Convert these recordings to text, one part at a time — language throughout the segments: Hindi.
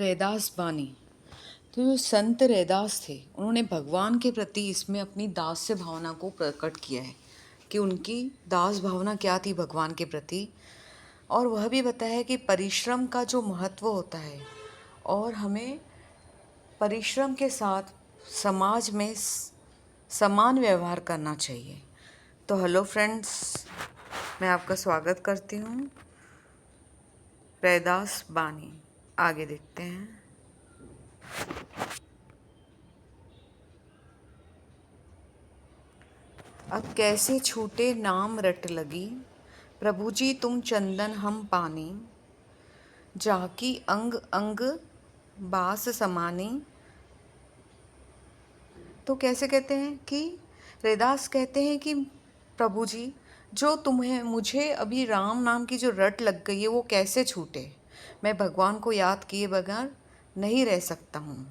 रैदास बानी। तो जो संत रैदास थे उन्होंने भगवान के प्रति इसमें अपनी दास्य भावना को प्रकट किया है कि उनकी दास भावना क्या थी भगवान के प्रति। और वह भी बताया है कि परिश्रम का जो महत्व होता है और हमें परिश्रम के साथ समाज में समान व्यवहार करना चाहिए। तो हेलो फ्रेंड्स, मैं आपका स्वागत करती हूँ। रैदास बानी, आगे देखते हैं। अब कैसे छूटे नाम रट लगी, प्रभु जी तुम चंदन हम पानी, जाकी अंग अंग बास समानी। तो कैसे कहते हैं कि रैदास कहते हैं कि प्रभु जी, जो तुम्हें मुझे अभी राम नाम की जो रट लग गई है वो कैसे छूटे। मैं भगवान को याद किए बगैर नहीं रह सकता हूँ।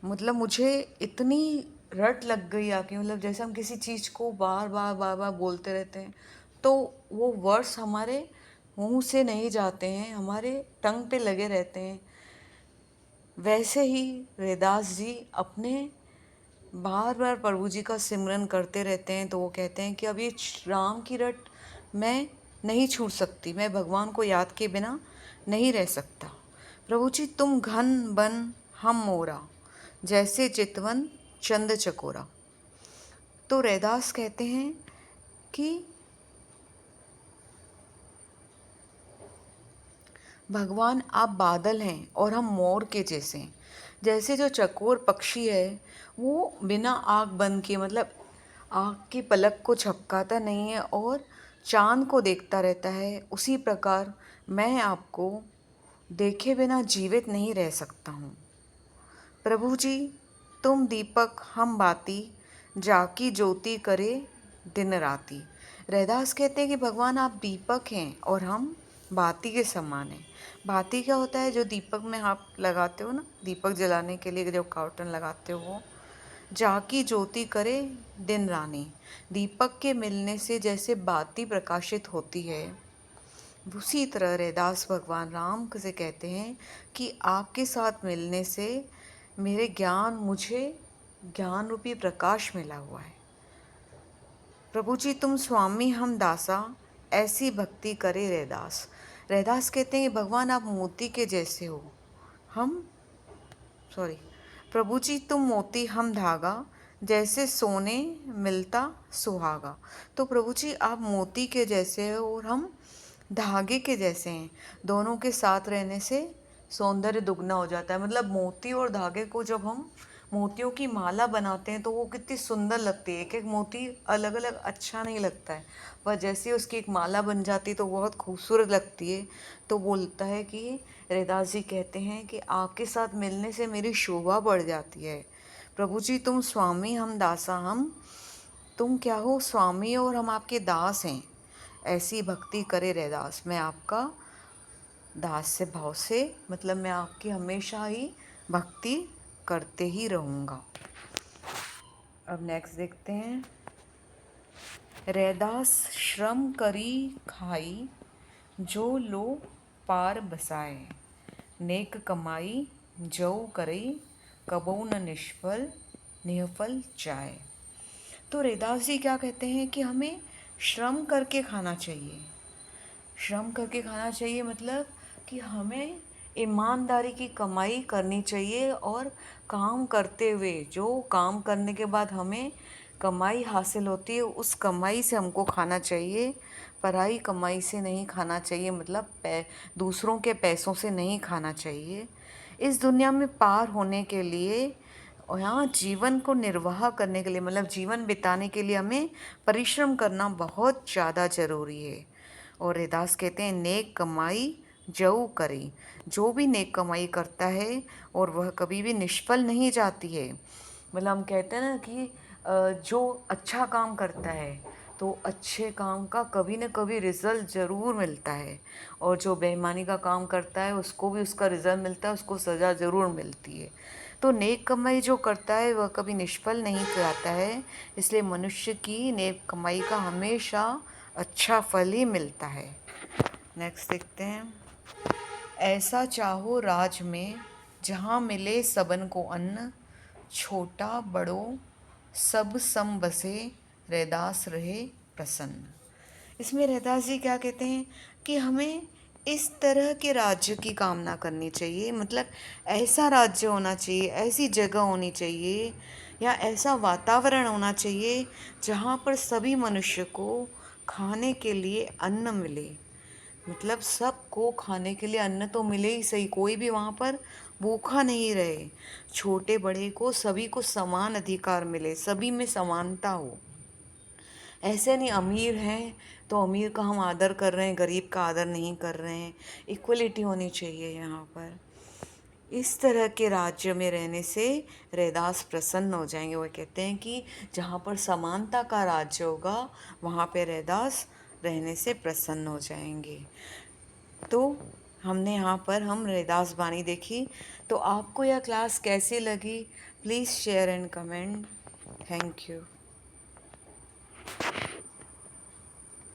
मतलब मुझे इतनी रट लग गई आके, मतलब जैसे हम किसी चीज़ को बार बार बार बार बोलते रहते हैं तो वो वर्ड्स हमारे मुंह से नहीं जाते हैं, हमारे टंग पे लगे रहते हैं। वैसे ही रैदास जी अपने बार बार प्रभु जी का सिमरन करते रहते हैं। तो वो कहते हैं कि अब ये राम की रट मैं नहीं छूट सकती, मैं भगवान को याद के बिना नहीं रह सकता। प्रभु जी तुम घन बन हम मोरा, जैसे चितवन चंद चकोरा। तो रैदास कहते हैं कि भगवान आप बादल हैं और हम मोर के जैसे हैं। जैसे जो चकोर पक्षी है वो बिना आँख बंद किए, मतलब आँख की पलक को झपकाता नहीं है और चांद को देखता रहता है, उसी प्रकार मैं आपको देखे बिना जीवित नहीं रह सकता हूँ। प्रभु जी तुम दीपक हम बाती, जाकी ज्योति करे दिन राती। रैदास कहते हैं कि भगवान आप दीपक हैं और हम बाती के समान हैं। बाती क्या होता है? जो दीपक में आप लगाते हो ना, दीपक जलाने के लिए जो कार्टन लगाते हो वो। जाकी ज्योति करे दिन रानी, दीपक के मिलने से जैसे बाती प्रकाशित होती है, उसी तरह रैदास भगवान राम से कहते हैं कि आपके साथ मिलने से मुझे ज्ञान रूपी प्रकाश मिला हुआ है। प्रभु जी तुम स्वामी हम दासा, ऐसी भक्ति करे रैदास। रैदास कहते हैं कि भगवान आप मोती के जैसे हो, प्रभु जी तुम मोती हम धागा, जैसे सोने मिलता सुहागा। तो प्रभु जी आप मोती के जैसे हो और हम धागे के जैसे हैं। दोनों के साथ रहने से सौंदर्य दुगना हो जाता है। मतलब मोती और धागे को जब हम मोतियों की माला बनाते हैं तो वो कितनी सुंदर लगती है। एक एक मोती अलग अलग अच्छा नहीं लगता है, पर जैसे उसकी एक माला बन जाती है तो बहुत खूबसूरत लगती है। तो बोलता है कि रैदास जी कहते हैं कि आपके साथ मिलने से मेरी शोभा बढ़ जाती है। प्रभु जी तुम स्वामी हम दासा, तुम क्या हो? स्वामी और हम आपके दास हैं। ऐसी भक्ति करे रैदास, मैं आपका दास्य भाव से, मतलब मैं आपकी हमेशा ही भक्ति करते ही रहूँगा। अब नेक्स्ट देखते हैं। रैदास श्रम करी खाई, जो लो पार बसाए, नेक कमाई जो करई, कबो न निष्फल निहफल जाए। तो रैदास जी क्या कहते हैं कि हमें श्रम करके खाना चाहिए। श्रम करके खाना चाहिए मतलब कि हमें ईमानदारी की कमाई करनी चाहिए और काम करते हुए, जो काम करने के बाद हमें कमाई हासिल होती है उस कमाई से हमको खाना चाहिए। पराई कमाई से नहीं खाना चाहिए, मतलब दूसरों के पैसों से नहीं खाना चाहिए। इस दुनिया में पार होने के लिए और यहाँ जीवन को निर्वाह करने के लिए, मतलब जीवन बिताने के लिए हमें परिश्रम करना बहुत ज़्यादा ज़रूरी है। और रैदास कहते हैं नेक कमाई जऊ करे, जो भी नेक कमाई करता है और वह कभी भी निष्फल नहीं जाती है। मतलब हम कहते हैं ना कि जो अच्छा काम करता है तो अच्छे काम का कभी न कभी रिज़ल्ट ज़रूर मिलता है, और जो बेईमानी का काम करता है उसको भी उसका रिज़ल्ट मिलता है, उसको सज़ा ज़रूर मिलती है। तो नेक कमाई जो करता है वह कभी निष्फल नहीं जाता है, इसलिए मनुष्य की नेक कमाई का हमेशा अच्छा फल ही मिलता है। नेक्स्ट देखते हैं। ऐसा चाहो राज में जहाँ मिले सबन को अन्न, छोटा बड़ो सब सम बसे, रैदास रहे प्रसन्न। इसमें रैदास जी क्या कहते हैं कि हमें इस तरह के राज्य की कामना करनी चाहिए, मतलब ऐसा राज्य होना चाहिए, ऐसी जगह होनी चाहिए या ऐसा वातावरण होना चाहिए जहाँ पर सभी मनुष्य को खाने के लिए अन्न मिले। मतलब सबको खाने के लिए अन्न तो मिले ही सही, कोई भी वहाँ पर भूखा नहीं रहे, छोटे बड़े को सभी को समान अधिकार मिले, सभी में समानता हो। ऐसे नहीं अमीर हैं तो अमीर का हम आदर कर रहे हैं, गरीब का आदर नहीं कर रहे हैं। इक्वलिटी होनी चाहिए यहाँ पर। इस तरह के राज्य में रहने से रैदास प्रसन्न हो जाएंगे। वो कहते हैं कि जहाँ पर समानता का राज्य होगा वहाँ पे रैदास रहने से प्रसन्न हो जाएंगे। तो हमने यहाँ पर हम रैदास वाणी देखी। तो आपको यह क्लास कैसी लगी? Please share and comment. Thank you.